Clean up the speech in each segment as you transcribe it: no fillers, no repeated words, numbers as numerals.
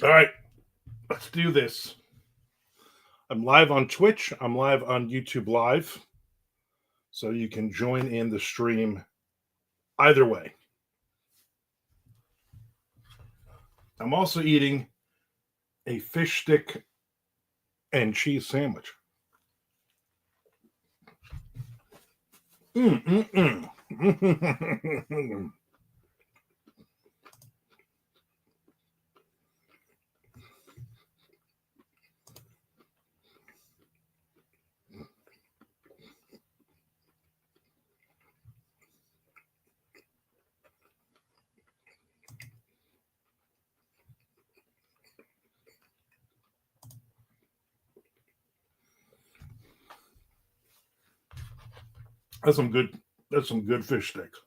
All right, let's do this. I'm live on Twitch. I'm live on YouTube Live. So you can join in the stream either way. I'm also eating a fish stick and cheese sandwich. Mm. That's some good fish sticks.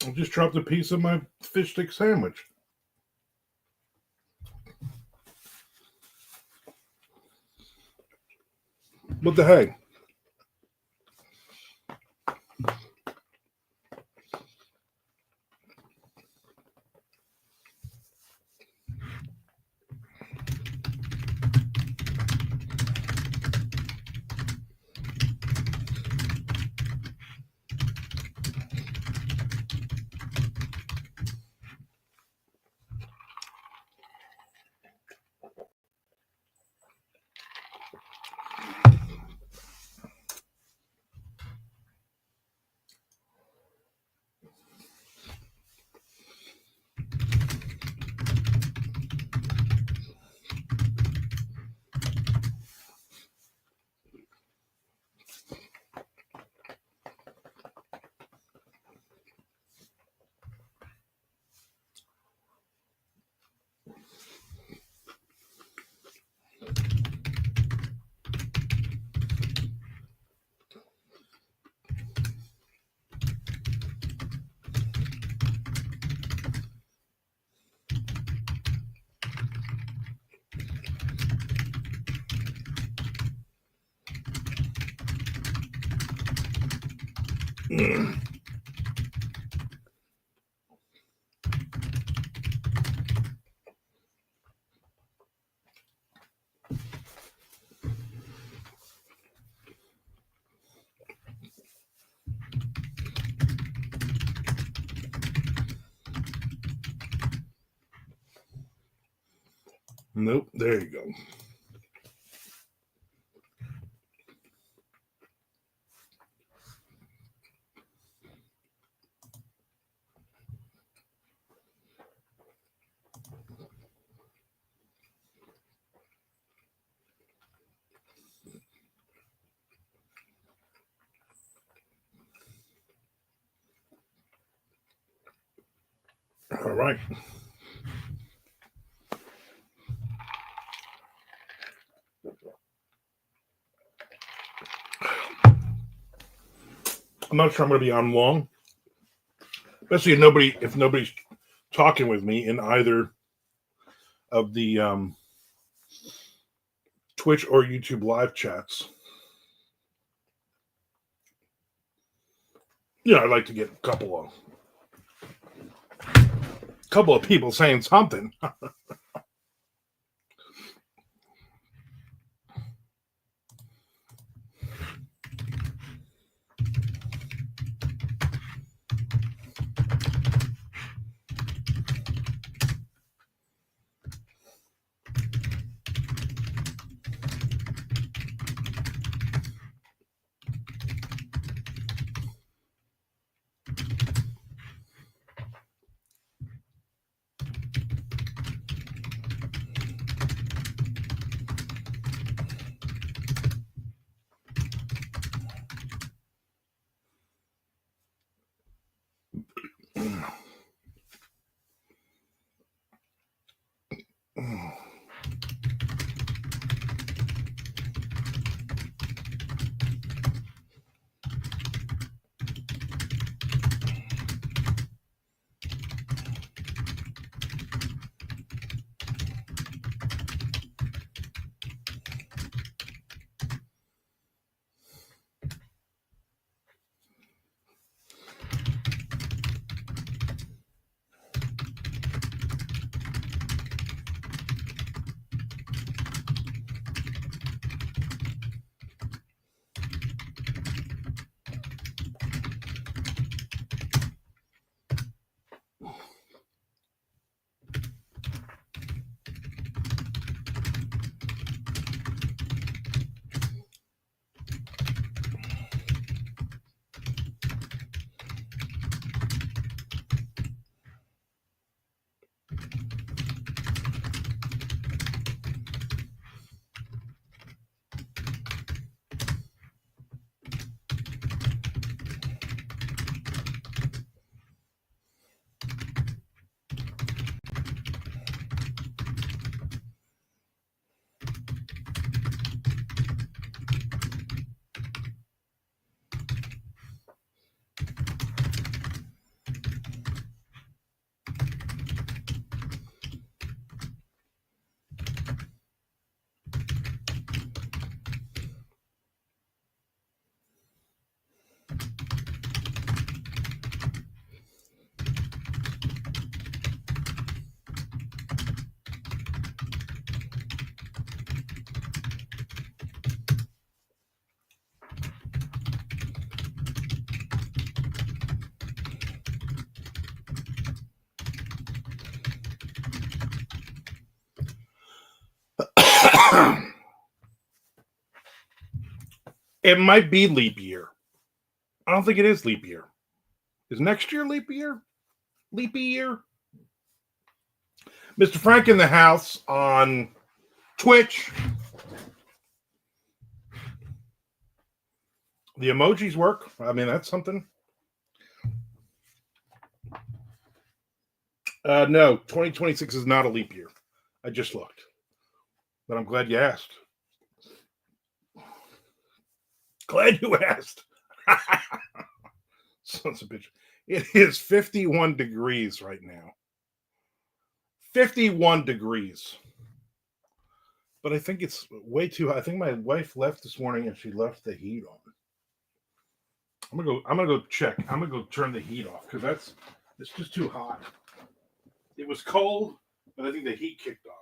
I just dropped a piece of my fish stick sandwich. What the heck? Nope. There you go. All right. I'm not sure I'm going to be on long, especially if nobody's talking with me in either of the Twitch or YouTube live chats. I'd like to get a couple of people saying something. It might be leap year. I don't think it is leap year. Is next year leap year? Leap year? Mr. Frank in the house on Twitch. The emojis work. I mean, that's something. No, 2026 is not a leap year. I just looked. But I'm glad you asked. Glad you asked. Sons of bitch. It is 51 degrees right now. 51 degrees. But I think it's way too hot. I think my wife left this morning and she left the heat on. I'm gonna go check. I'm gonna go turn the heat off because it's just too hot. It was cold, but I think the heat kicked on.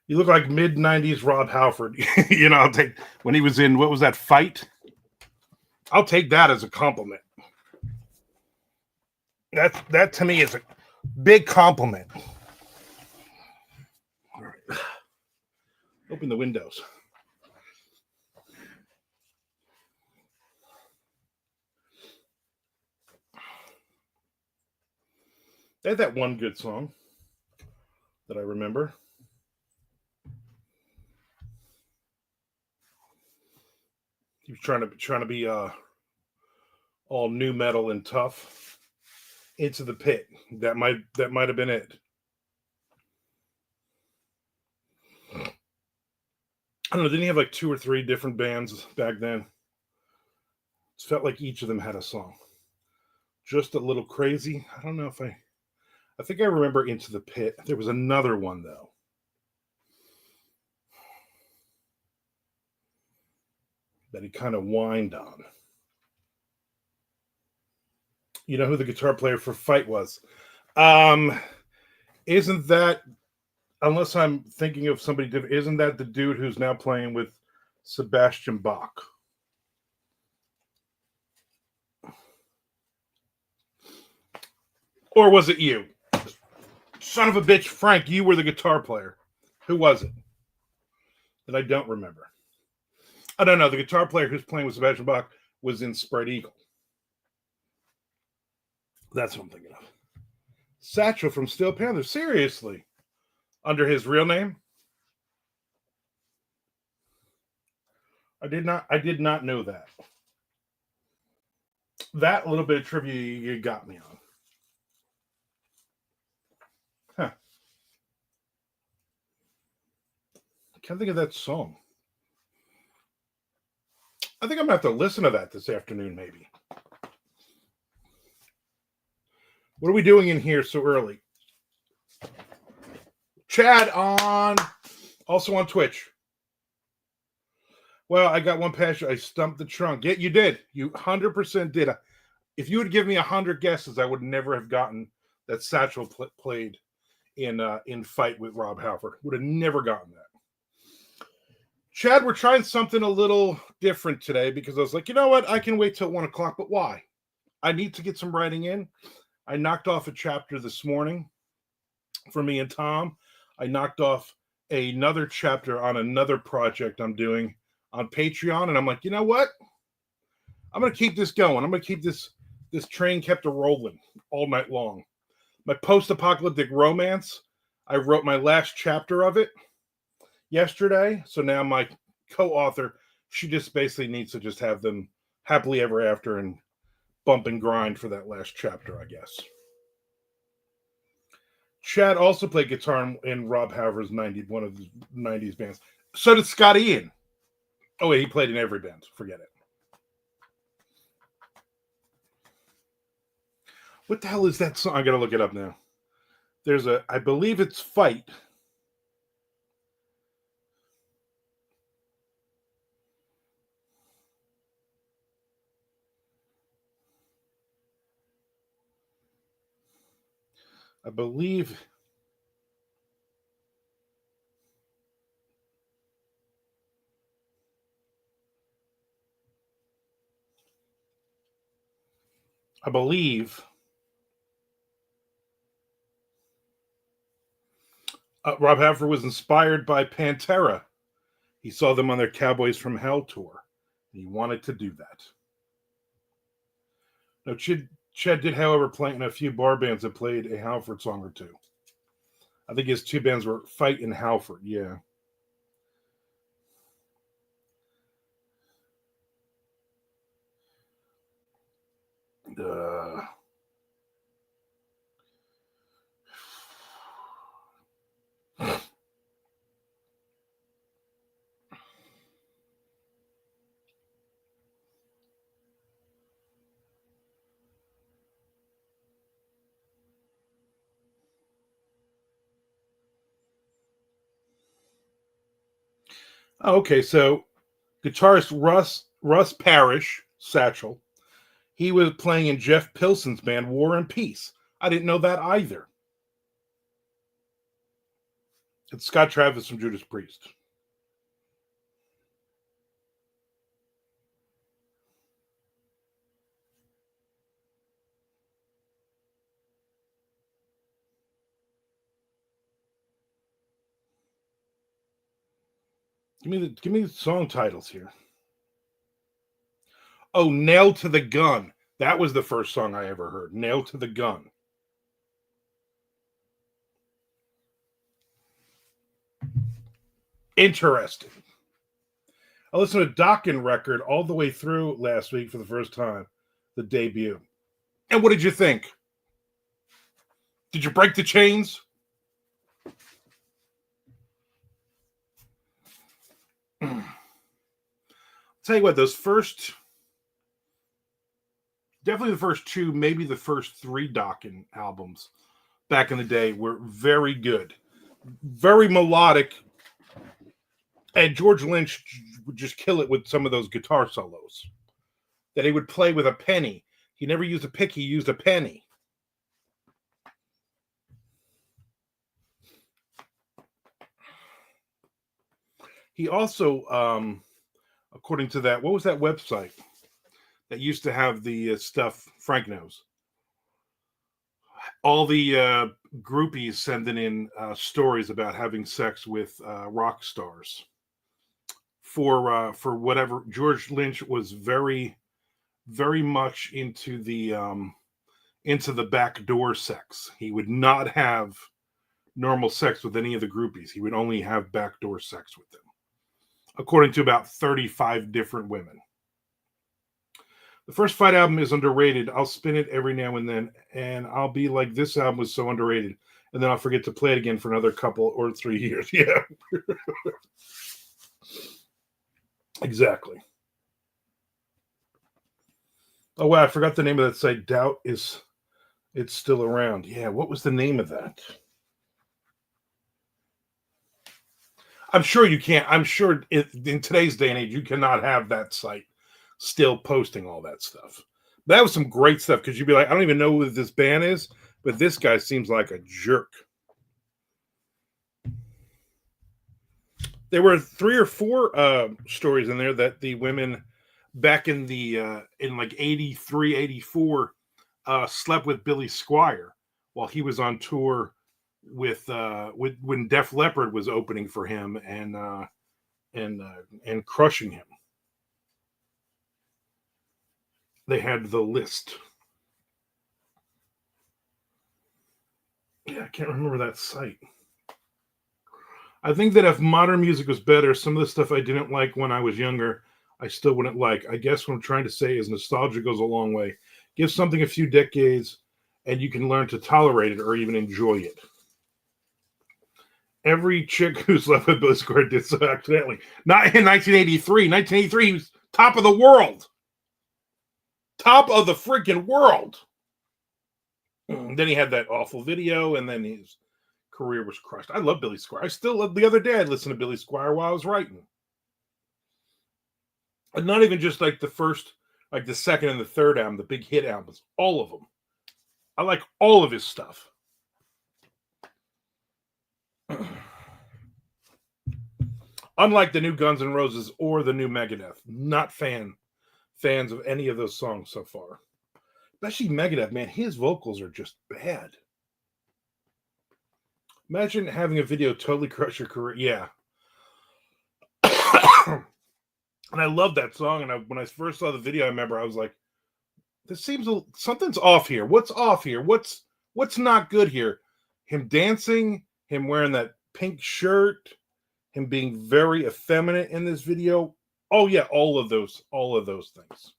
You look like mid-90s Rob Halford. I'll take when he was in, what was that, Fight? I'll take that as a compliment. That to me is a big compliment. All right. Open the windows. They had that one good song that I remember. He was trying to be all new metal and tough. Into the Pit. That might have been it. I don't know. Didn't he have like 2 or 3 different bands back then? It felt like each of them had a song. Just a little crazy. I don't know if I think I remember Into the Pit. There was another one though. That he kind of whined on. You know who the guitar player for Fight was? Isn't that, unless I'm thinking of somebody different, isn't that the dude who's now playing with Sebastian Bach? Or was it you? Son of a bitch, Frank, you were the guitar player. Who was it? That I don't remember. I don't know. The guitar player who's playing with Sebastian Bach was in Spread Eagle. That's what I'm thinking of. Satchel from Steel Panther. Seriously. Under his real name? I did not know that. That little bit of trivia you got me on. Huh. I can't think of that song. I think I'm gonna have to listen to that this afternoon, maybe. What are we doing in here so early? Chad also on Twitch. Well, I got one past you. I stumped the trunk. Yeah, you did. You 100% did. If you would give me 100 guesses, I would never have gotten that Satchel played in Fight with Rob Halford. Would have never gotten that. Chad, we're trying something a little different today because I was like, you know what? I can wait till 1 o'clock, but why? I need to get some writing in. I knocked off a chapter this morning for me and Tom. I knocked off another chapter on another project I'm doing on Patreon, and I'm like, you know what? I'm going to keep this going. I'm going to keep this train kept a rolling all night long. My post-apocalyptic romance, I wrote my last chapter of it yesterday, so now my co-author, she just basically needs to just have them happily ever after and bump and grind for that last chapter, I guess. Chad also played guitar in Rob Halford's one of the 90s bands. So did Scott Ian. Oh, wait, he played in every band. Forget it. What the hell is that song? I gotta look it up now. I believe it's Fight. I believe Rob Halford was inspired by Pantera. He saw them on their Cowboys from Hell tour, and he wanted to do that. Now, Ched did, however, play in a few bar bands that played a Halford song or two. I think his 2 bands were Fight and Halford, yeah. Okay, so guitarist Russ Parrish, Satchel, he was playing in Jeff Pilson's band War and Peace. I didn't know that either. It's Scott Travis from Judas Priest. Give me the song titles here. Oh, Nailed to the Gun. That was the first song I ever heard. Nailed to the Gun. Interesting. I listened to Dokken record all the way through last week for the first time, the debut. And what did you think? Did you break the chains? Tell you what, those first, definitely the first two, maybe the first three Dokken albums back in the day were very good, very melodic. And George Lynch would just kill it with some of those guitar solos that he would play with a penny. He never used a pick, he used a penny. He also, according to that, what was that website that used to have the stuff Frank knows? All the groupies sending in stories about having sex with rock stars. For whatever, George Lynch was very, very much into the backdoor sex. He would not have normal sex with any of the groupies. He would only have backdoor sex with them, according to about 35 different women. The first Fight album is underrated. I'll spin it every now and then, and I'll be like, this album was so underrated, and then I'll forget to play it again for another couple or 3 years. Yeah. Exactly. Oh, wow, I forgot the name of that site. Doubt is it's still around. Yeah, what was the name of that? I'm sure you can't. I'm sure in today's day and age, you cannot have that site still posting all that stuff. That was some great stuff because you'd be like, I don't even know who this band is, but this guy seems like a jerk. There were 3 or 4 stories in there that the women back in the in like 83, 84 slept with Billy Squier while he was on tour with when Def Leppard was opening for him and crushing him. They had the list. Yeah, I can't remember that site. I think that if modern music was better, some of the stuff I didn't like when I was younger, I still wouldn't like. I guess what I'm trying to say is nostalgia goes a long way. Give something a few decades, and you can learn to tolerate it or even enjoy it. Every chick who's left with Billy Squier did so accidentally. Not in 1983. 1983, he was top of the world. Top of the freaking world. Then he had that awful video, and then his career was crushed. I love Billy Squier. I still love. The other day I listened to Billy Squier while I was writing. And not even just like the first, like the second and the third album, the big hit albums, all of them. I like all of his stuff. Unlike the new Guns N' Roses or the new Megadeth, not fans of any of those songs so far. Especially Megadeth, man, his vocals are just bad. Imagine having a video totally crush your career. Yeah. And I love that song. And when I first saw the video, I remember I was like, "This seems something's off here. What's off here? What's not good here?" Him dancing, him wearing that pink shirt, him being very effeminate in this video. Oh yeah, all of those things.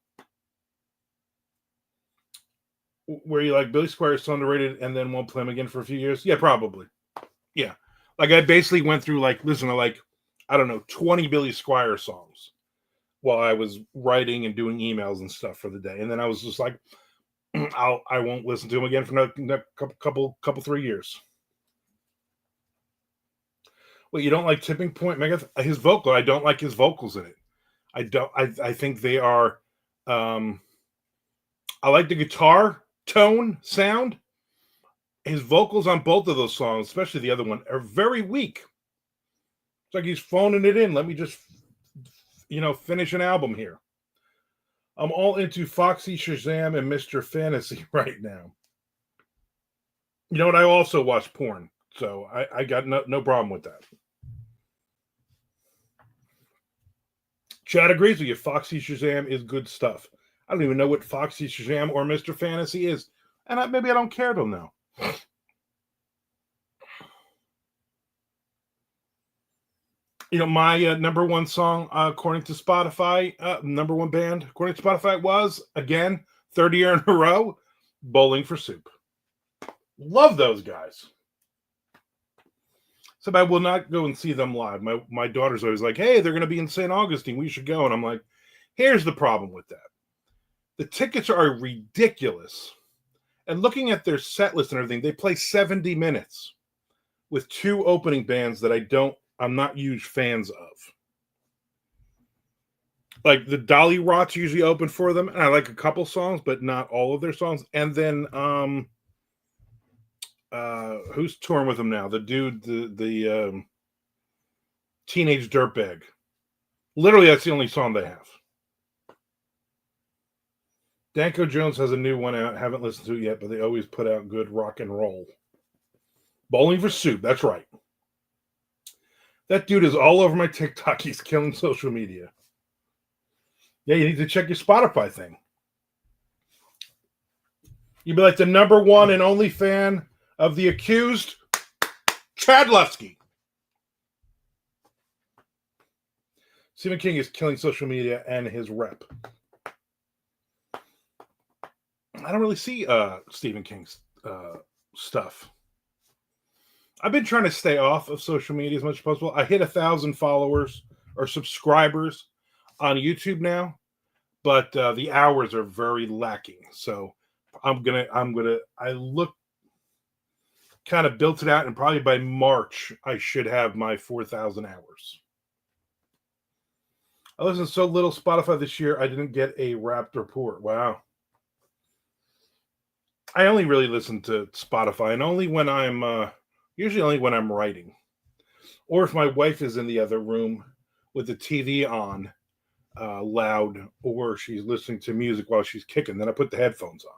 Where you like Billy Squier is underrated and then won't play him again for a few years? Yeah, probably. Yeah. Like I basically went through listen to I don't know, 20 Billy Squier songs while I was writing and doing emails and stuff for the day. And then I was just like, I won't listen to him again for a couple 3 years. Well, you don't like Tipping Point, Megadeth? His vocal, I don't like his vocals in it. I think they are I like the guitar tone sound. His vocals on both of those songs, especially the other one, are very weak. It's like he's phoning it in. Let me just, finish an album here. I'm all into Foxy Shazam and Mr. Fantasy right now. You know what? I also watch porn, so I got no problem with that. Chad agrees with you. Foxy Shazam is good stuff. I don't even know what Foxy Shazam or Mr. Fantasy is, and maybe I don't care to know. My number one song, according to Spotify, number one band, according to Spotify, was, again, 3rd year in a row, Bowling for Soup. Love those guys. So I will not go and see them live. My daughter's always like, hey, they're going to be in St. Augustine. We should go. And I'm like, here's the problem with that. The tickets are ridiculous. And looking at their set list and everything, they play 70 minutes with 2 opening bands that I'm not huge fans of. Like the Dolly Rots usually open for them, and I like a couple songs, but not all of their songs. And then who's touring with them now? The dude, the Teenage Dirtbag. Literally, that's the only song they have. Danko Jones has a new one out. Haven't listened to it yet, but they always put out good rock and roll. Bowling for Soup, that's right. That dude is all over my TikTok. He's killing social media. Yeah, you need to check your Spotify thing. You'd be like the number one and only fan of The Accused, Chad Lusky. Stephen King is killing social media and his rep. I don't really see Stephen King's stuff. I've been trying to stay off of social media as much as possible. I hit 1,000 followers or subscribers on YouTube now, but the hours are very lacking. So I look kind of built it out, and probably by March I should have my 4,000 hours. I listened to so little Spotify this year, I didn't get a Wrapped report. Wow. I only really listen to Spotify, and only when I'm usually only when I'm writing, or if my wife is in the other room with the TV on loud, or she's listening to music while she's kicking. Then I put the headphones on.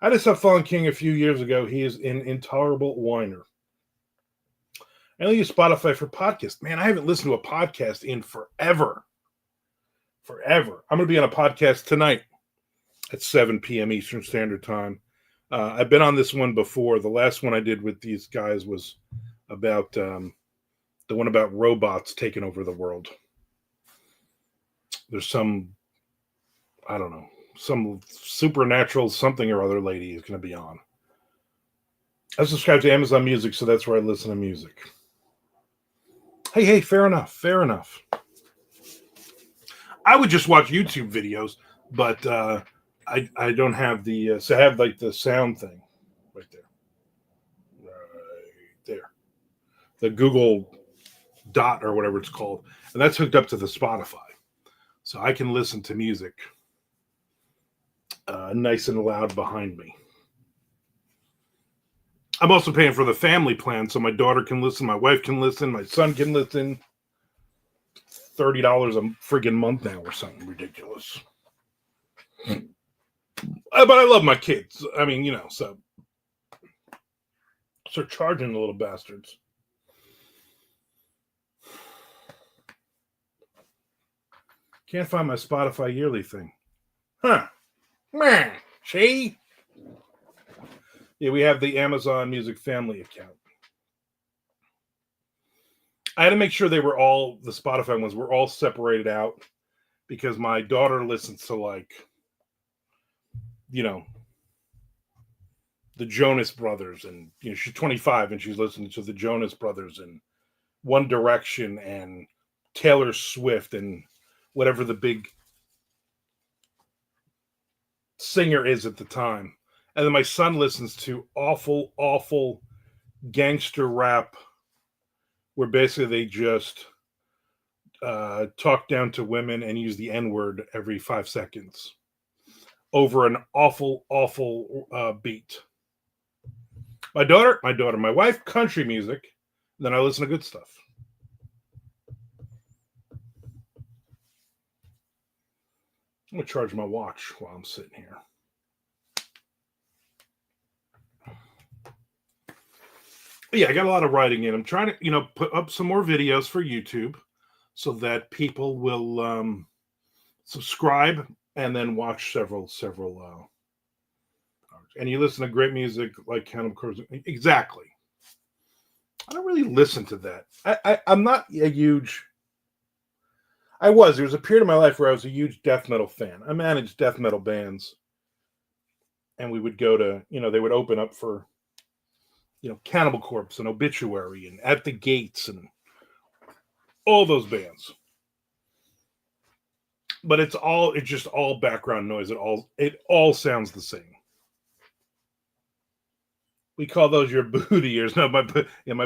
I just stopped following King a few years ago. He is an intolerable whiner. I only use Spotify for podcasts. Man, I haven't listened to a podcast in forever. Forever. I'm going to be on a podcast tonight at 7 p.m. Eastern Standard Time. I've been on this one before. The last one I did with these guys was about the one about robots taking over the world. There's some, I don't know, some supernatural something or other lady is going to be on. I subscribe to Amazon Music, so that's where I listen to music. Hey, fair enough. I would just watch YouTube videos, but I don't have the so I have like the sound thing right there, the Google Dot or whatever it's called, and that's hooked up to the Spotify, so I can listen to music nice and loud behind me. I'm also paying for the family plan, so my daughter can listen, my wife can listen, my son can listen. $30 a friggin' month now or something ridiculous. But I love my kids. I mean, so charging the little bastards. Can't find my Spotify yearly thing. Huh. Man, see? Yeah, we have the Amazon Music family account. I had to make sure the Spotify ones were all separated out, because my daughter listens to the Jonas Brothers, and she's 25 and she's listening to the Jonas Brothers and One Direction and Taylor Swift and whatever the big singer is at the time. And then my son listens to awful gangster rap, where basically they just talk down to women and use the N-word every 5 seconds over an awful beat. My wife, country music. Then I listen to good stuff. I'm gonna charge my watch while I'm sitting here. But yeah, I got a lot of writing in. I'm trying to, put up some more videos for YouTube so that people will subscribe and then watch several. And you listen to great music like Count of Crows. Exactly. I don't really listen to that. I'm not a huge. I was. There was a period of my life where I was a huge death metal fan. I managed death metal bands, and we would go to, they would open up for, Cannibal Corpse and Obituary and At the Gates and all those bands. But it's just all background noise. It all sounds the same. We call those your booty ears. No, my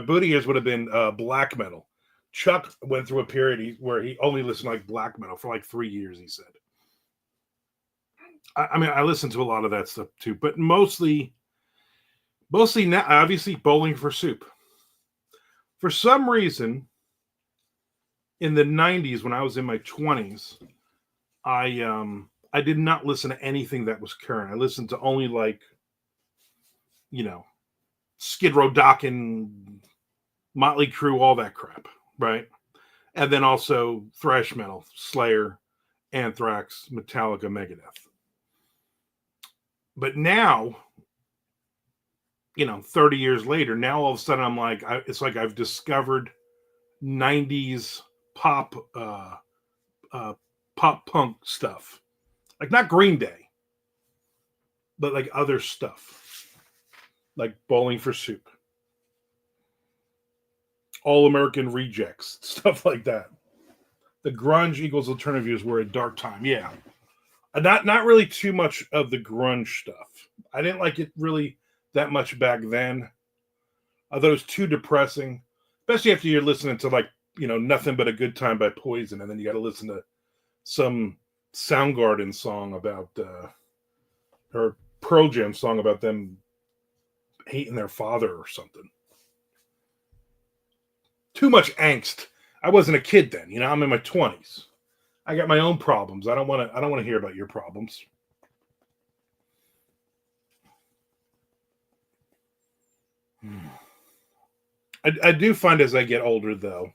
booty ears would have been black metal. Chuck went through a period where he only listened to like black metal for like 3 years. He said. I mean, I listen to a lot of that stuff too, but mostly now, obviously, Bowling for Soup. For some reason, in the '90s, when I was in my 20s, I did not listen to anything that was current. I listened to only like, Skid Row, Dokken, Motley Crue, all that crap, right? And then also thrash metal, Slayer, Anthrax, Metallica, Megadeth. But now, 30 years later, now all of a sudden I'm like, it's like I've discovered '90s pop, pop punk stuff, like not Green Day, but like other stuff, like Bowling for Soup, All American Rejects, stuff like that. The grunge Eagles alternative years were a dark time. Yeah, not really too much of the grunge stuff. I didn't like it really that much back then. I thought it was too depressing, especially after you're listening to like Nothing But a Good Time by Poison, and then you got to listen to some Soundgarden song about or Pearl Jam song about them hating their father or something. Too much angst. I wasn't a kid then, I'm in my 20s. I got my own problems. I don't want to hear about your problems. I do find as I get older though,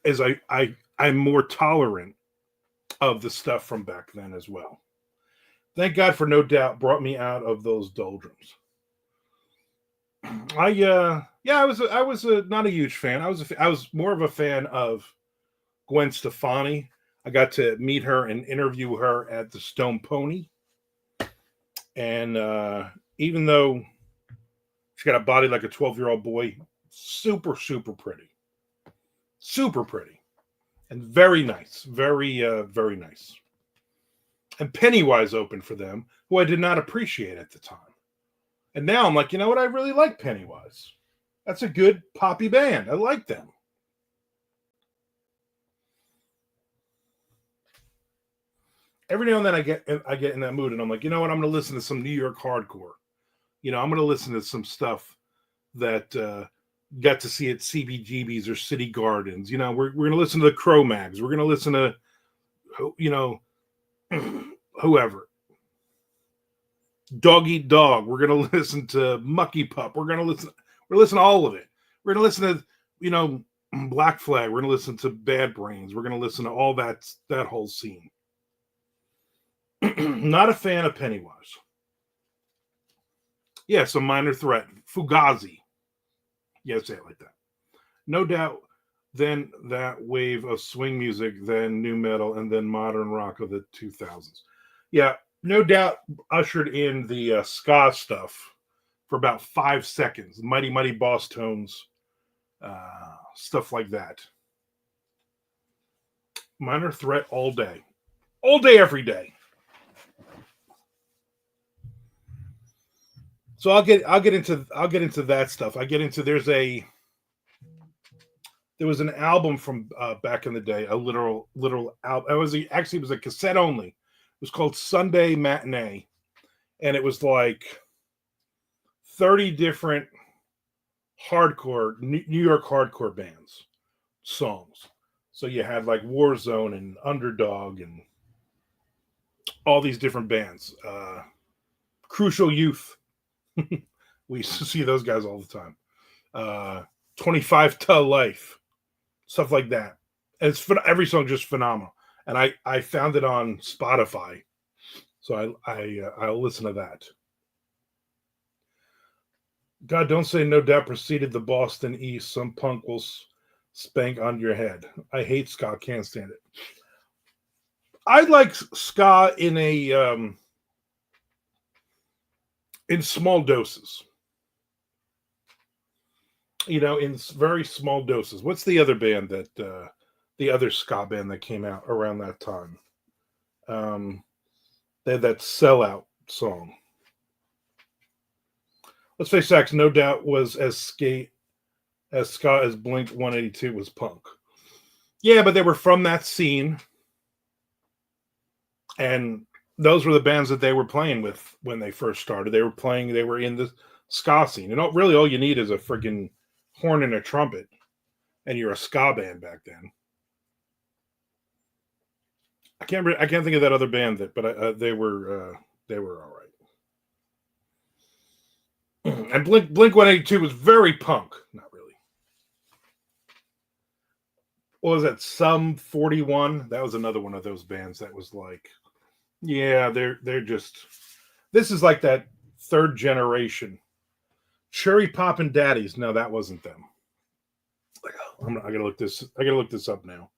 as I'm more tolerant of the stuff from back then as well. Thank God for No Doubt brought me out of those doldrums. I was not a huge fan. I was more of a fan of Gwen Stefani. I got to meet her and interview her at the Stone Pony. And even though she got a body like a 12-year-old boy, super, super pretty. Super pretty. And very nice. Very, very nice. And Pennywise opened for them, who I did not appreciate at the time. And now I'm like, you know what? I really like Pennywise. That's a good poppy band. I like them. Every now and then I get in that mood, and I'm like, you know what? I'm going to listen to some New York hardcore. I'm going to listen to some stuff that got to see at CBGB's or City Gardens. We're going to listen to the Cro-Mags. We're going to listen to, whoever. Dog Eat Dog. We're going to listen to Mucky Pup. We're going to listen to all of it. We're going to listen to, Black Flag. We're going to listen to Bad Brains. We're going to listen to all that whole scene. Not a fan of Pennywise. Yeah, some Minor Threat. Fugazi. Yeah, say it like that. No Doubt. Then that wave of swing music, then new metal, and then modern rock of the 2000s. Yeah, No Doubt ushered in the ska stuff for about 5 seconds. Mighty Mighty Boss Tones, stuff like that. Minor Threat all day, every day. So I'll get into that stuff. There was an album from back in the day, a literal album. It was a cassette only. It was called Sunday Matinee, and it was like 30 different New York hardcore bands songs. So you had like Warzone and Underdog and all these different bands. Crucial Youth. We used to see those guys all the time. 25 to Life, stuff like that. And every song just phenomenal. And I found it on Spotify, so I'll listen to that. God, don't say No Doubt preceded the Boston East. Some punk will spank on your head. I hate ska. Can't stand it. I like ska in small doses. In very small doses. What's the other band the other ska band that came out around that time? They had that Sellout song. Let's face facts. No Doubt was as ska as Blink 182 was punk. Yeah, but they were from that scene, and those were the bands that they were playing with when they first started. They were in the ska scene, and really all you need is a freaking horn and a trumpet, and you're a ska band back then. I can't think of that other band but they were all right. And Blink 182 was very punk. Not really. What was that? Sum 41. That was another one of those bands that was like, yeah, they're just. This is like that third generation. Cherry Poppin' Daddies. No, that wasn't them. I gotta look this. I gotta look this up now.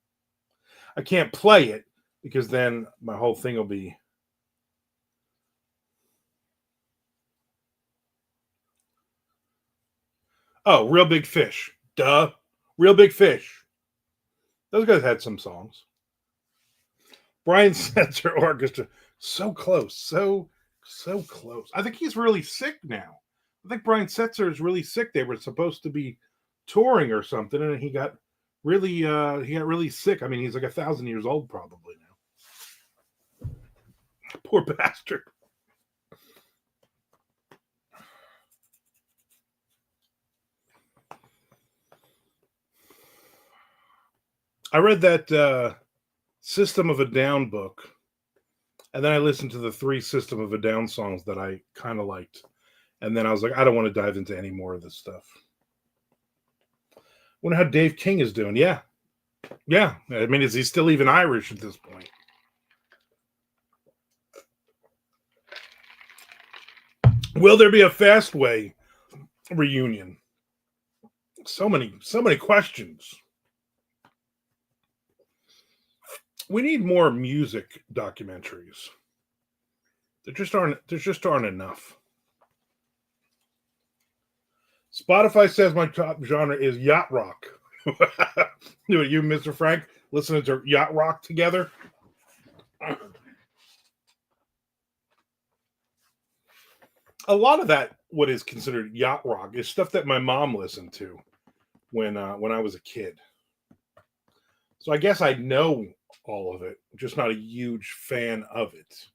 I can't play it because then my whole thing will be. Oh, Real Big Fish. Duh. Real Big Fish. Those guys had some songs. Brian Setzer Orchestra. So close. So close. I think he's really sick now. I think Brian Setzer is really sick. They were supposed to be touring or something, and he got really sick. I mean, he's like 1,000 years old probably now. Poor bastard. I read that System of a Down book, and then I listened to the 3 System of a Down songs that I kind of liked, and then I was like, I don't want to dive into any more of this stuff. Wonder how Dave King is doing. Yeah. I mean, is he still even Irish at this point? Will there be a Fastway reunion? So many questions. We need more music documentaries. There just aren't enough. Spotify says my top genre is yacht rock. You, Mr. Frank, listening to yacht rock together? A lot of that, what is considered yacht rock, is stuff that my mom listened to when I was a kid. So I guess I know all of it, I'm just not a huge fan of it.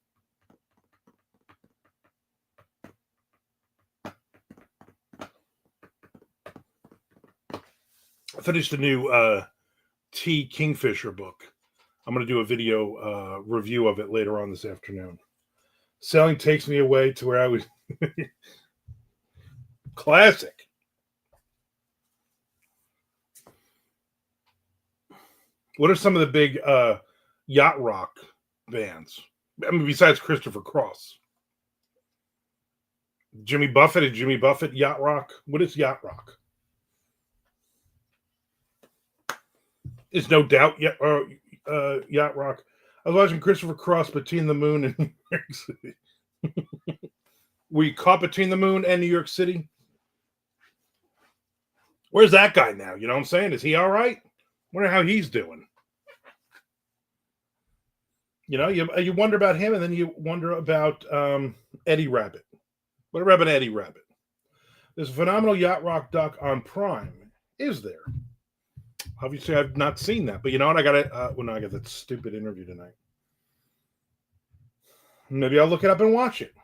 I finished the new T. Kingfisher book. I'm going to do a video review of it later on this afternoon. Sailing takes me away to where I was. Classic. What are some of the big yacht rock bands? I mean, besides Christopher Cross. Jimmy Buffett and Jimmy Buffett yacht rock. What is yacht rock? It's No Doubt yacht rock. I was watching Christopher Cross Between the Moon and New York City. Were you caught between the moon and New York City? Where's that guy now? You know what I'm saying? Is he all right? Wonder how he's doing. You know, you wonder about him, and then you wonder about Eddie Rabbit. What about Eddie Rabbit? There's a phenomenal yacht rock doc on Prime. Is there? Obviously, I've not seen that, but you know what? I got it. Well, no, I got that stupid interview tonight. Maybe I'll look it up and watch it.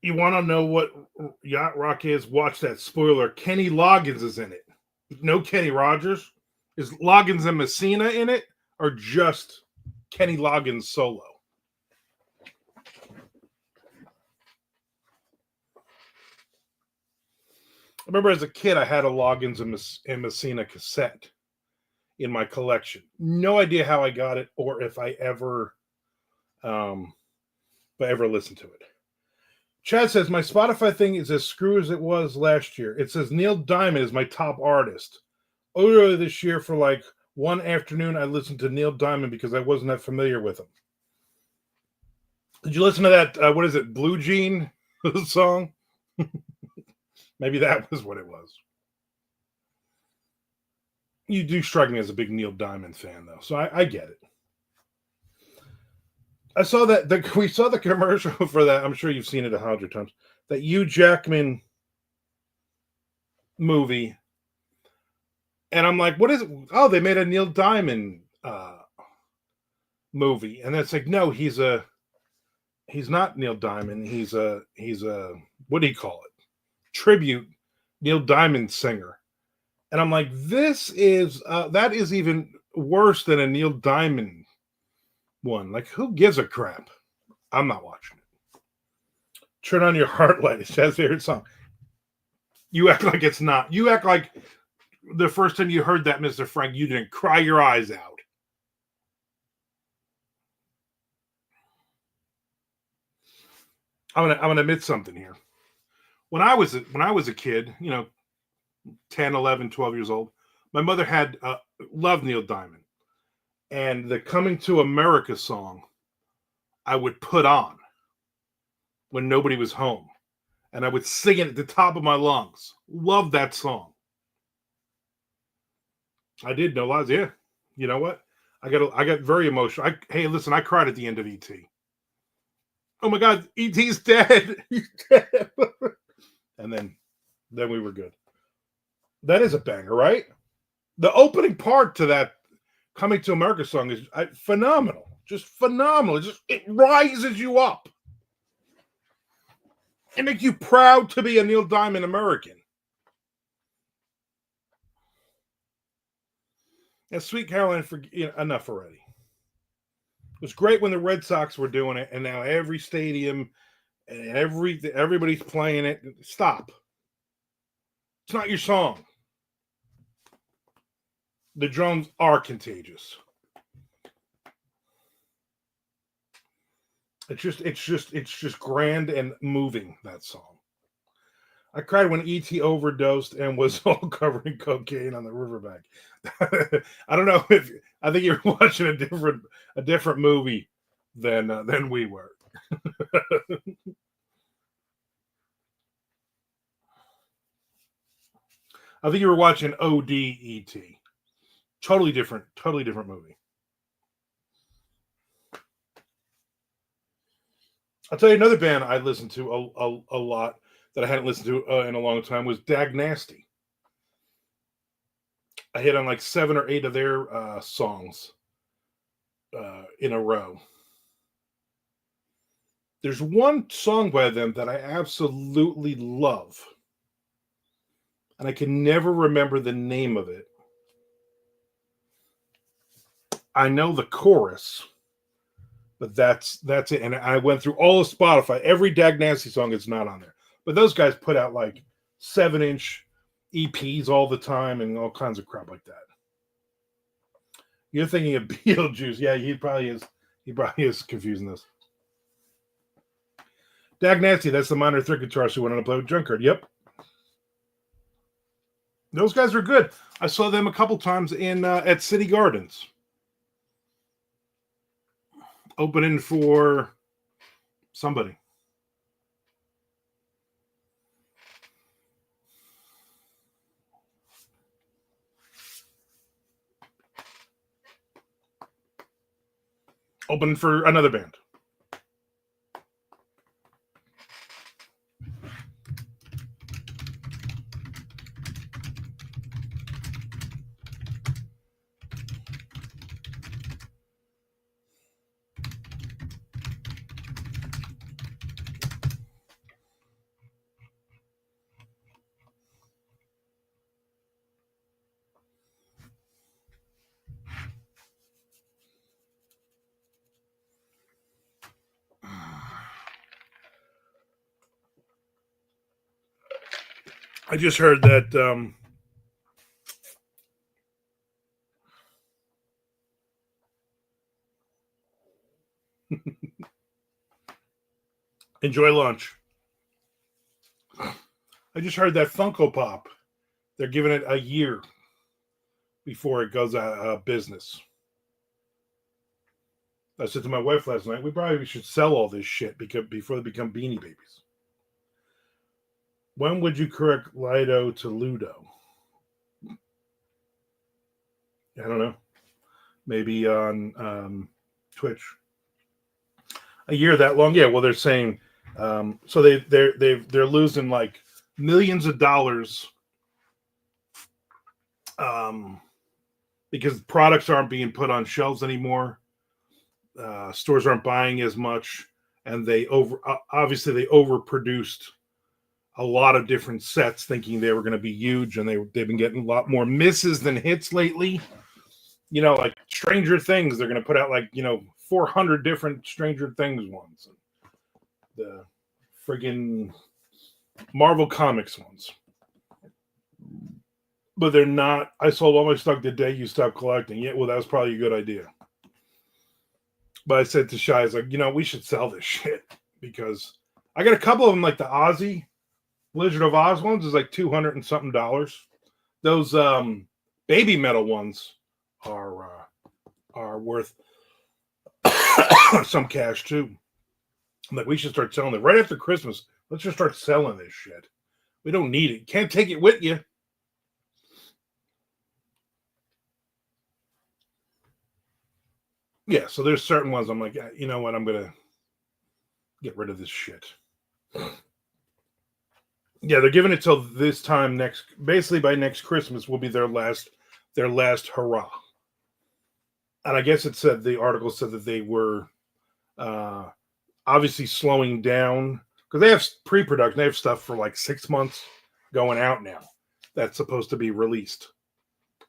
You want to know what yacht rock is? Watch that spoiler. Kenny Loggins is in it. No Kenny Rogers. Is Loggins and Messina in it, or just Kenny Loggins solo? I remember as a kid, I had a Loggins and Messina cassette in my collection. No idea how I got it or if I um, ever listened to it. Chad says, my Spotify thing is as screwy as it was last year. It says Neil Diamond is my top artist. Earlier this year, for like one afternoon, I listened to Neil Diamond because I wasn't that familiar with him. Did you listen to that, what is it, Blue Jean song? Maybe that was what it was. You do strike me as a big Neil Diamond fan, though, so I get it. I saw that we saw the commercial for that. I'm sure you've seen it 100 times. That Hugh Jackman movie, and I'm like, what is it? Oh, they made a Neil Diamond movie, and it's like, no, he's not Neil Diamond. He's a what do you call it? Tribute Neil Diamond singer. And I'm like, this is that is even worse than a Neil Diamond one. Like, who gives a crap? I'm not watching it. Turn on your heart light. It's Chad's favorite song. You act like it's not. You act like the first time you heard that, Mr. Frank, you didn't cry your eyes out. I'm gonna admit something here. When I was a kid, 10, 11, 12 years old, my mother had loved Neil Diamond. And the Coming to America song I would put on when nobody was home. And I would sing it at the top of my lungs. Love that song. I did know lots. Yeah. You know what? I got very emotional. Hey, listen, I cried at the end of E.T. Oh my God, E.T.'s dead. He's dead. And then we were good. That is a banger, right? The opening part to that Coming to America song is phenomenal. Just phenomenal. It rises you up. It makes you proud to be a Neil Diamond American. And Sweet Caroline, enough already. It was great when the Red Sox were doing it, and now every stadium and everybody's playing it. Stop. It's not your song. The drums are contagious. It's just grand and moving, that song. I cried when E.T. overdosed and was all covered in cocaine on the riverbank. I don't know if I think you're watching a different movie than we were. I think you were watching OD.E.T. Totally different movie. I'll tell you another band I listened to a lot that I hadn't listened to in a long time was Dag Nasty. I hit on like 7 or 8 of their songs in a row. There's one song by them that I absolutely love, and I can never remember the name of it. I know the chorus, but that's it. And I went through all of Spotify. Every Dag Nasty song is not on there. But those guys put out like 7-inch EPs all the time and all kinds of crap like that. You're thinking of Beetlejuice. Yeah, he probably is. He probably is confusing this. Dag Nasty, that's the minor third guitarist who went on to play with Drunkard. Yep. Those guys are good. I saw them a couple times at City Gardens. Opening for somebody. Opening for another band. I just heard that enjoy lunch. I just heard that Funko Pop, they're giving it a year before it goes out of business. I said to my wife last night, we probably should sell all this shit because before they become Beanie Babies. When would you correct Lido to Ludo? I don't know. Maybe on Twitch. A year that long? Yeah. Well, they're saying so they're losing like millions of dollars because products aren't being put on shelves anymore. Stores aren't buying as much, and they obviously they overproduced a lot of different sets, thinking they were going to be huge, and they've been getting a lot more misses than hits lately. You know, like Stranger Things, they're going to put out like 400 different Stranger Things ones, the friggin' Marvel Comics ones. But they're not. I sold all my stock the day you stopped collecting. Yeah, well, that was probably a good idea. But I said to Shai, I was like, we should sell this shit because I got a couple of them, like the Ozzy Blizzard of Oz ones is like $200 and something. Those baby metal ones are worth some cash too. I'm like, we should start selling it right after Christmas. Let's just start selling this shit. We don't need it. Can't take it with you. Yeah, so there's certain ones I'm like, you know what, I'm gonna get rid of this shit. Yeah, they're giving it till this time basically by next Christmas will be their last hurrah. And I guess the article said that they were obviously slowing down because they have pre-production. They have stuff for like 6 months going out now that's supposed to be released.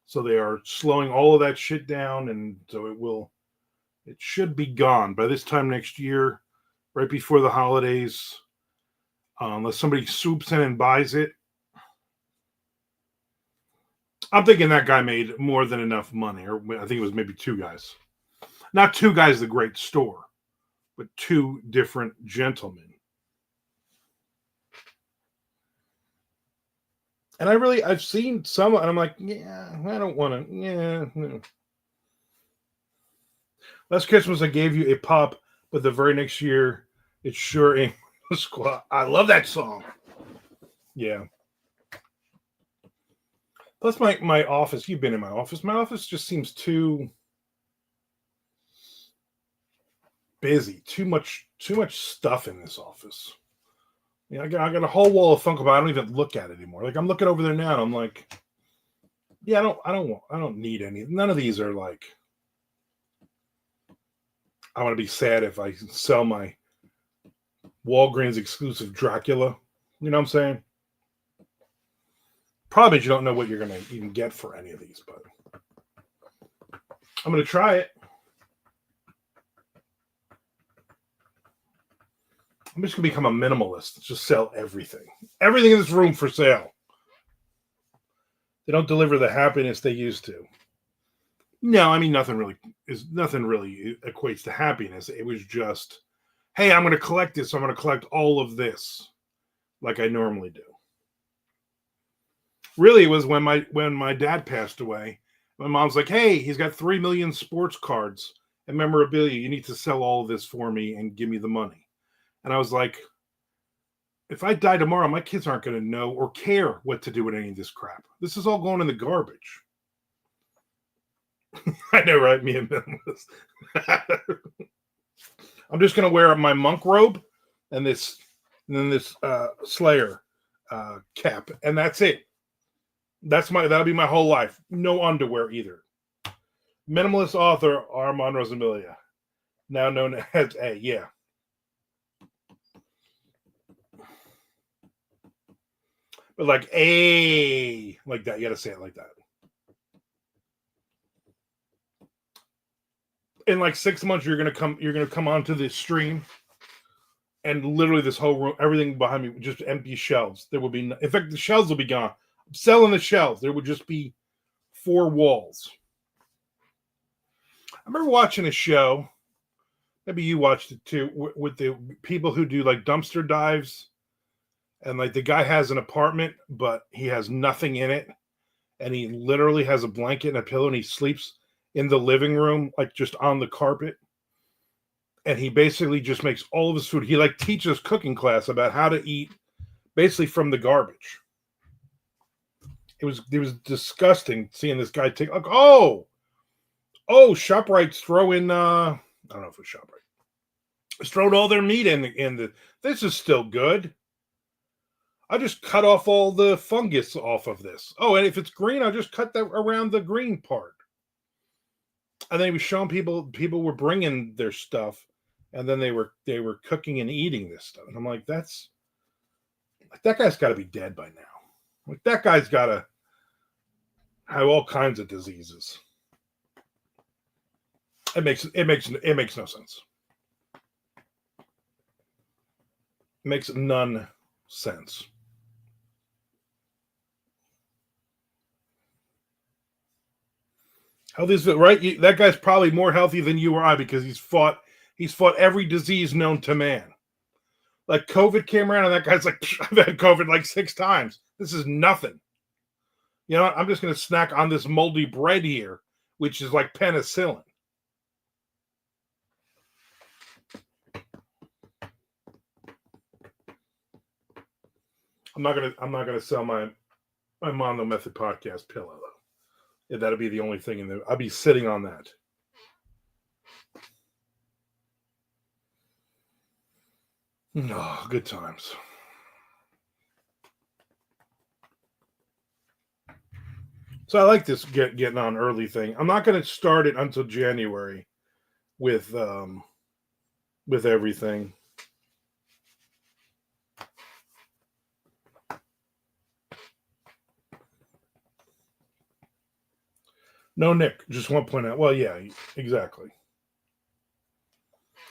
So they are slowing all of that shit down, and so it should be gone by this time next year, right before the holidays, unless somebody swoops in and buys it. I'm thinking that guy made more than enough money, or I think it was maybe two guys. Not two guys, the great store, but two different gentlemen. And I've seen some, and I'm like, yeah, I don't want to, yeah. No. Last Christmas, I gave you a pop, but the very next year, it sure ain't squat. I love that song. Yeah. Plus, my office, you've been in my office. My office just seems too busy. Too much stuff in this office. Yeah, I got a whole wall of Funko Pop. I don't even look at it anymore. Like I'm looking over there now, and I'm like, yeah, I don't need any. None of these are like. I want to be sad if I sell my Walgreens exclusive Dracula. You know what I'm saying? Probably you don't know what you're gonna even get for any of these, but I'm gonna try it. I'm just gonna become a minimalist. Just sell everything. Everything in this room for sale. They don't deliver the happiness they used to. No, I mean nothing really equates to happiness. It was just, hey, I'm gonna collect this. So I'm gonna collect all of this, like I normally do. Really, it was when my dad passed away. My mom's like, hey, he's got 3 million sports cards and memorabilia. You need to sell all of this for me and give me the money. And I was like, if I die tomorrow, my kids aren't going to know or care what to do with any of this crap. This is all going in the garbage. I know, right? Me and minimalist. I'm just going to wear my monk robe and then this Slayer cap, and that's it. That'll be my whole life. No underwear either. Minimalist author Armand Rosamilia, now known as A. Yeah. But like A, like that. You got to say it like that. In like 6 months, you're gonna come onto this stream, and literally this whole room, everything behind me, just empty shelves. There would be, in fact, the shelves will be gone. I'm selling the shelves. There would just be 4 walls. I remember watching a show. Maybe you watched it too, with the people who do like dumpster dives, and like the guy has an apartment, but he has nothing in it, and he literally has a blanket and a pillow, and he sleeps in the living room, like just on the carpet. And he basically just makes all of his food. He like teaches cooking class about how to eat basically from the garbage. It was disgusting seeing this guy take like, oh, ShopRite's throwing I don't know if it's ShopRite. It's thrown all their meat in the this is still good. I just cut off all the fungus off of this. Oh, and if it's green, I'll just cut that around the green part. And then he was showing people were bringing their stuff, and then they were cooking and eating this stuff. And I'm like, that guy's got to be dead by now. Like that guy's got to have all kinds of diseases. It makes no sense. It makes none sense. Healthy is right. That guy's probably more healthy than you or I because he's fought every disease known to man. Like COVID came around and that guy's like, I've had COVID like 6 times. This is nothing. You know what? I'm just going to snack on this moldy bread here, which is like penicillin. I'm not gonna sell my Mondo Method podcast pillow though. Yeah, that'll be the only thing in there. I'll be sitting on that. Oh, good times. So I like this getting on early thing. I'm not going to start it until January with everything. No, Nick, just want to point out. Well, yeah, exactly.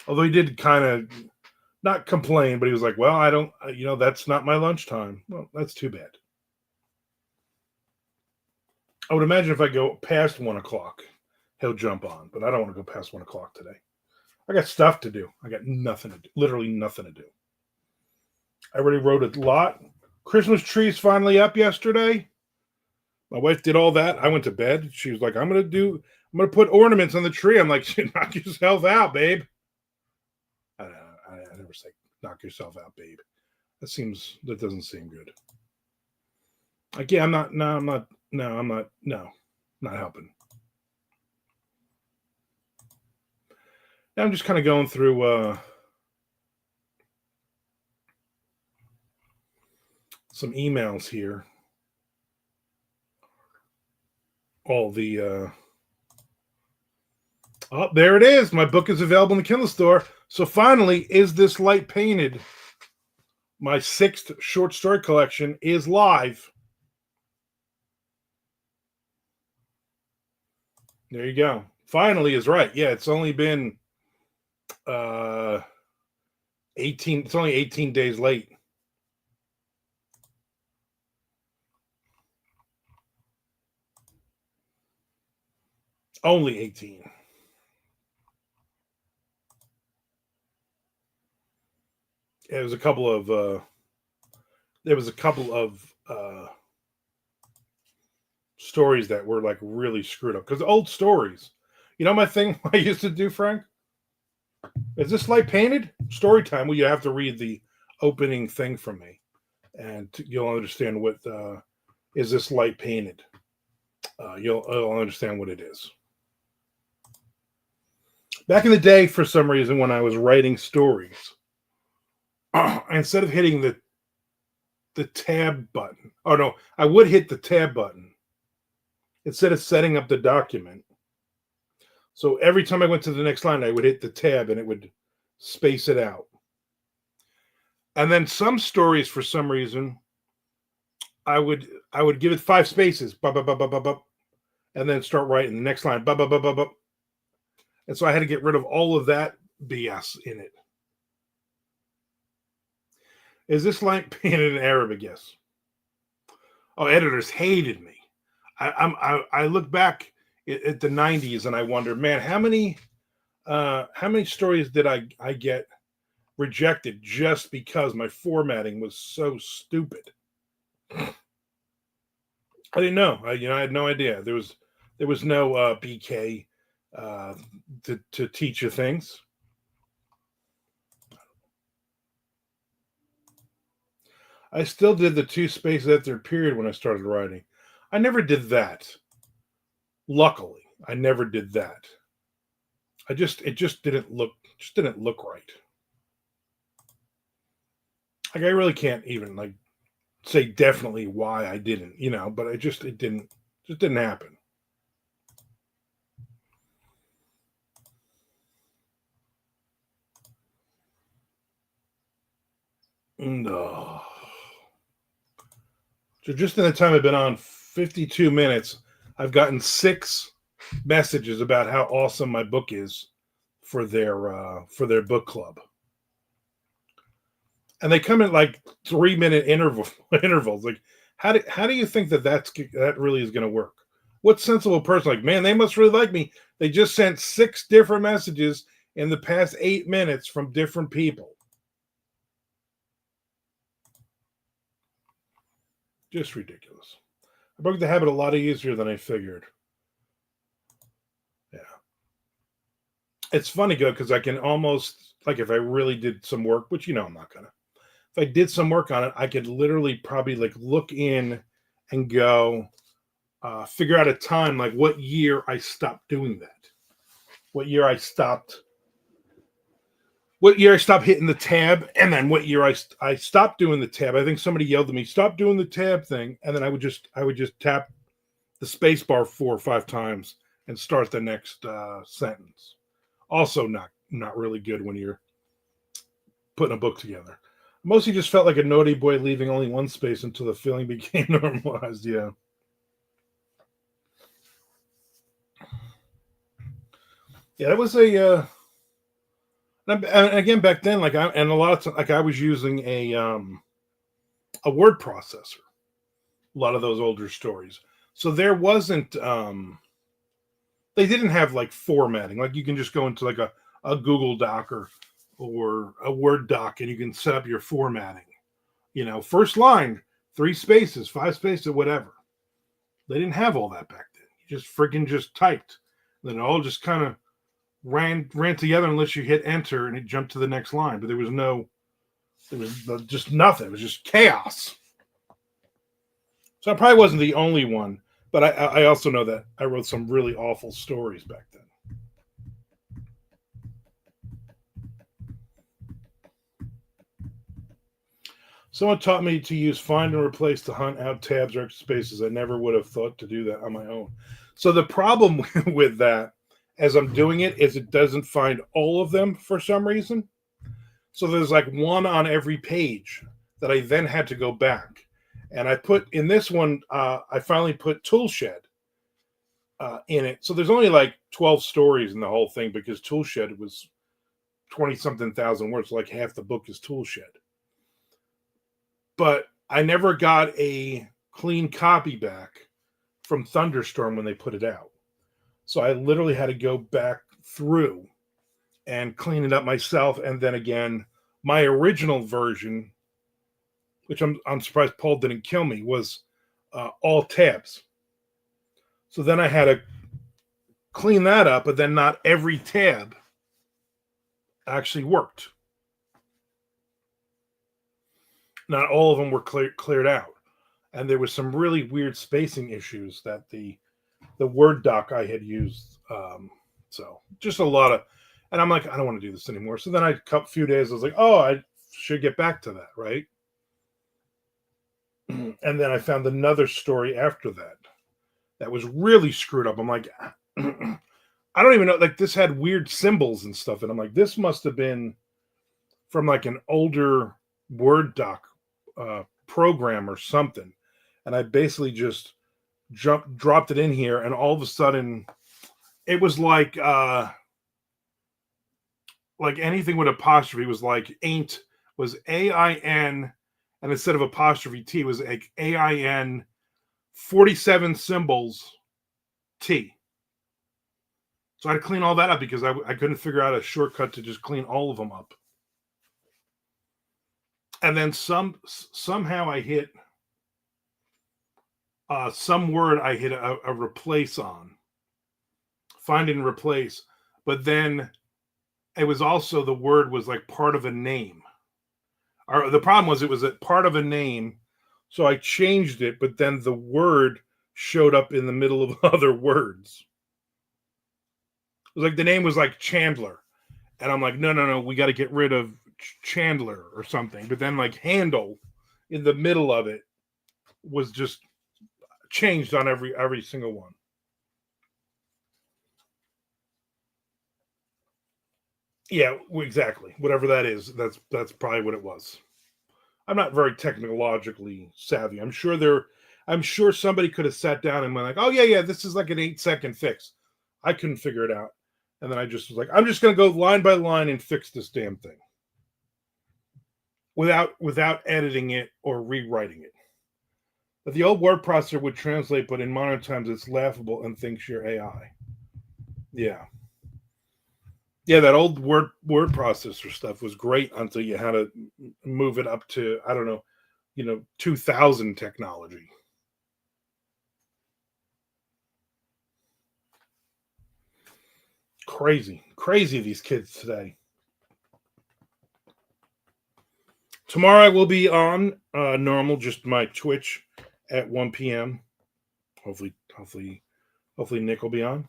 Although he did kind of not complain, but he was like, well, I don't, that's not my lunchtime. Well, that's too bad. I would imagine if I go past 1 o'clock, he'll jump on, but I don't want to go past 1 o'clock today. I got stuff to do. I got nothing to do, literally nothing to do. I already wrote a lot. Christmas tree's finally up yesterday. My wife did all that. I went to bed. She was like, I'm going to put ornaments on the tree. I'm like, knock yourself out, babe. I never say knock yourself out, babe. That doesn't seem good. Like, yeah, I'm not helping. Now I'm just kind of going through some emails here. All the oh, there it is. My book is available in the Kindle store. So finally, Is This Light Painted? My 6th short story collection is live. There you go. Finally is right. Yeah, it's only been 18. It's only 18 days late. Only 18. There was a couple of stories that were like really screwed up because old stories. You know my thing I used to do, Frank? Is this light painted? Story time. Well, you have to read the opening thing from me, and you'll understand what is this light painted. You'll understand what it is. Back in the day, for some reason, when I was writing stories, instead of hitting the tab button, oh no, I would hit the tab button instead of setting up the document. So every time I went to the next line, I would hit the tab and it would space it out. And then some stories, for some reason, I would give it 5 spaces, and then start writing the next line, and so I had to get rid of all of that BS in it. Is this like painted in Arabic? Yes. Oh, editors hated me. I look back at the '90s and I wonder, man, how many stories did I get rejected just because my formatting was so stupid? I didn't know. I had no idea. There was no BK uh, to teach you things. I still did the two spaces after period when I started writing. I never did that. Luckily, I never did that. It just didn't look right. Like I really can't even like say definitely why I didn't, but it didn't happen. No. So just in the time I've been on 52 minutes, I've gotten 6 messages about how awesome my book is for their book club. And they come in like 3 minute intervals. Like, how do you think that really is going to work? What sensible person like, man, they must really like me? They just sent 6 different messages in the past 8 minutes from different people. Just ridiculous. I broke the habit a lot easier than I figured. Yeah, it's funny, go because I can almost like if I really did some work, which I'm not gonna. If I did some work on it, I could literally probably like look in and go figure out a time like what year I stopped doing that. What year I stopped. What year I stopped hitting the tab, and then what year I stopped doing the tab. I think somebody yelled at me, "Stop doing the tab thing," and then I would just tap the space bar 4 or 5 times and start the next sentence. Also, not really good when you're putting a book together. Mostly just felt like a naughty boy leaving only one space until the feeling became normalized. Yeah. Yeah, it was and again back then, like a lot of like I was using a word processor. A lot of those older stories, so there wasn't they didn't have like formatting. Like you can just go into like a Google Doc or a Word doc and you can set up your formatting. First line, 3 spaces, 5 spaces, whatever. They didn't have all that back then. You just freaking just typed. Then it all just kind of ran together unless you hit enter and it jumped to the next line. But there was just nothing. It was just chaos. So I probably wasn't the only one, but I also know that I wrote some really awful stories back then. Someone taught me to use find and replace to hunt out tabs or extra spaces. I never would have thought to do that on my own. So the problem with that, as I'm doing it, is it doesn't find all of them for some reason. So there's like one on every page that I then had to go back. And I put in this one, I finally put Toolshed in it. So there's only like 12 stories in the whole thing because Toolshed was 20 something thousand words. Like half the book is Toolshed. But I never got a clean copy back from Thunderstorm when they put it out. So I literally had to go back through and clean it up myself. And then again, my original version, which I'm surprised Paul didn't kill me, was all tabs. So then I had to clean that up, but then not every tab actually worked. Not all of them were cleared out, and there was some really weird spacing issues that the Word doc I had used. So just a lot of, and I'm like, I don't want to do this anymore. So then a few days, I was like, oh, I should get back to that, right? And then I found another story after that was really screwed up. I'm like, I don't even know. Like this had weird symbols and stuff, and I'm like, this must have been from like an older Word doc program or something. And I basically just dropped it in here, and all of a sudden, it was like anything with apostrophe was like ain't was AIN, and instead of apostrophe T, it was like AIN 47 symbols T. So I had to clean all that up because I couldn't figure out a shortcut to just clean all of them up. And then somehow I hit some word I hit a replace on. Find and replace. But then it was also, the word was like part of a name. Or the problem was it was a part of a name. So I changed it, but then the word showed up in the middle of other words. It was like the name was like Chandler. And I'm like, no, we got to get rid of Chandler or something. But then like handle in the middle of it was just changed on every single one. Yeah, exactly. Whatever that is, that's probably what it was. I'm not very technologically savvy. I'm sure somebody could have sat down and went like, "Oh yeah, this is like an 8-second fix." I couldn't figure it out. And then I just was like, I'm just going to go line by line and fix this damn thing without editing it or rewriting it. But the old word processor would translate, but in modern times it's laughable and thinks you're AI. Yeah. Yeah, that old word processor stuff was great until you had to move it up to, I don't know, 2000 technology. Crazy these kids today. Tomorrow I will be on normal, just my Twitch at 1 p.m. Hopefully Nick will be on.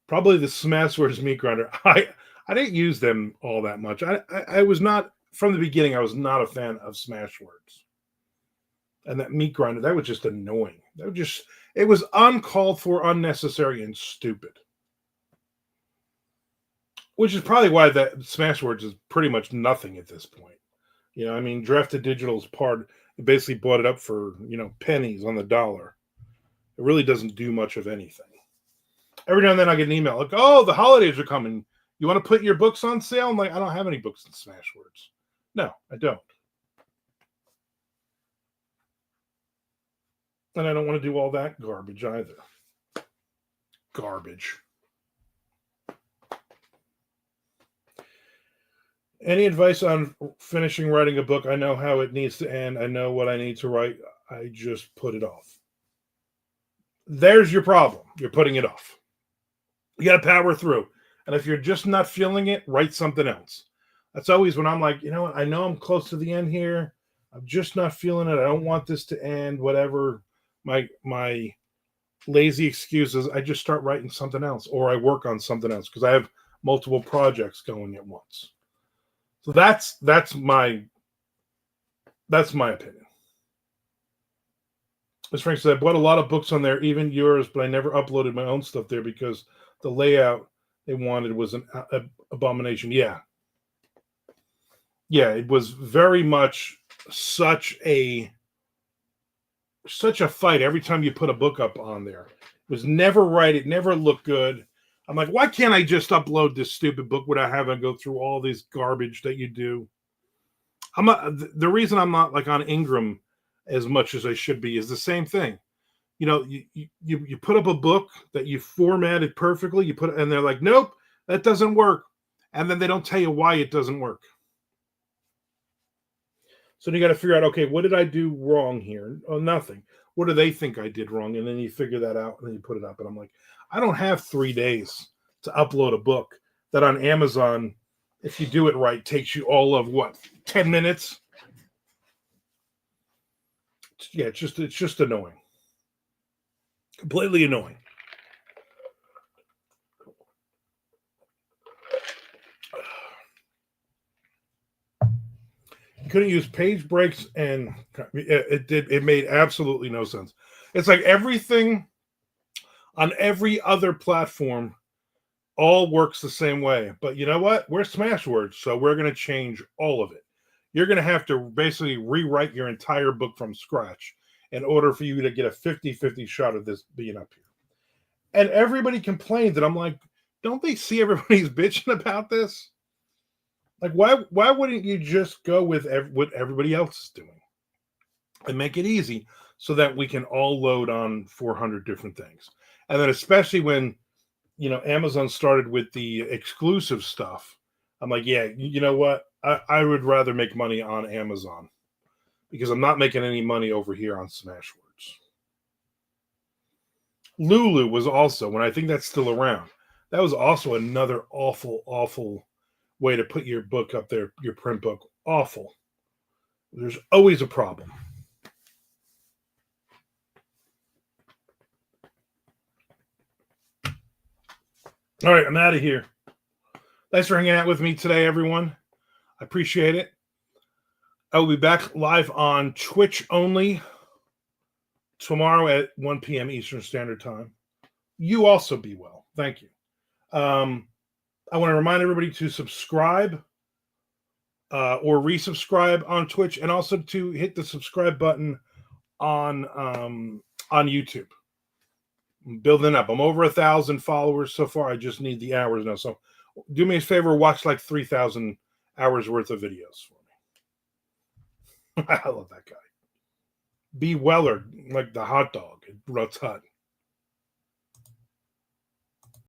Probably the Smashwords meat grinder. I didn't use them all that much. I was not, from the beginning, I was not a fan of Smashwords. And that meat grinder, that was just annoying. It was uncalled for, unnecessary, and stupid. Which is probably why that Smashwords is pretty much nothing at this point. I mean, Drafted Digital's part basically bought it up for, pennies on the dollar. It really doesn't do much of anything. Every now and then I get an email like, "Oh, the holidays are coming. You want to put your books on sale?" I'm like, I don't have any books in Smashwords. No, I don't. And I don't want to do all that garbage either. Garbage. Any advice on finishing writing a book? I know how it needs to end. I know what I need to write. I just put it off. There's your problem. You're putting it off. You got to power through. And if you're just not feeling it, write something else. That's always when I'm like, what? I know I'm close to the end here. I'm just not feeling it. I don't want this to end. Whatever my lazy excuses, I just start writing something else, or I work on something else because I have multiple projects going at once. So that's my opinion. As Frank said, I bought a lot of books on there, even yours, but I never uploaded my own stuff there because the layout they wanted was an abomination. Yeah, it was very much such a fight every time you put a book up on there. It was never right. It never looked good. I'm like, why can't I just upload this stupid book without having to go through all this garbage that you do? The reason I'm not like on Ingram as much as I should be is the same thing. You put up a book that you formatted perfectly, and they're like, nope, that doesn't work. And then they don't tell you why it doesn't work. So you got to figure out, okay, what did I do wrong here? Oh, nothing. What do they think I did wrong? And then you figure that out and then you put it up. And I'm like, I don't have 3 days to upload a book that on Amazon, if you do it right, takes you all of 10 minutes? Yeah, it's just annoying. Completely annoying. Couldn't use page breaks, and it made absolutely no sense. It's like everything on every other platform all works the same way. But you know what? We're Smashwords, so we're going to change all of it. You're going to have to basically rewrite your entire book from scratch in order for you to get a 50-50 shot of this being up here. And everybody complains, and I'm like, don't they see everybody's bitching about this? Like, why wouldn't you just go with what everybody else is doing and make it easy so that we can all load on 400 different things? And then especially when, Amazon started with the exclusive stuff, I'm like, yeah, you know what? I would rather make money on Amazon because I'm not making any money over here on Smashwords. Lulu was also, when I think that's still around, that was also another awful, awful way to put your book up there, your print book. Awful. There's always a problem. All right, I'm out of here. Thanks for hanging out with me today, everyone. I appreciate it. I will be back live on Twitch only tomorrow at 1 p.m. Eastern Standard Time. You also be well. Thank you. I want to remind everybody to subscribe or resubscribe on Twitch, and also to hit the subscribe button on YouTube. I'm building up. I'm over 1,000 followers so far. I just need the hours now. So do me a favor, watch like 3,000 hours worth of videos for me. I love that guy. Be Weller, like the hot dog at Rutt's Hut.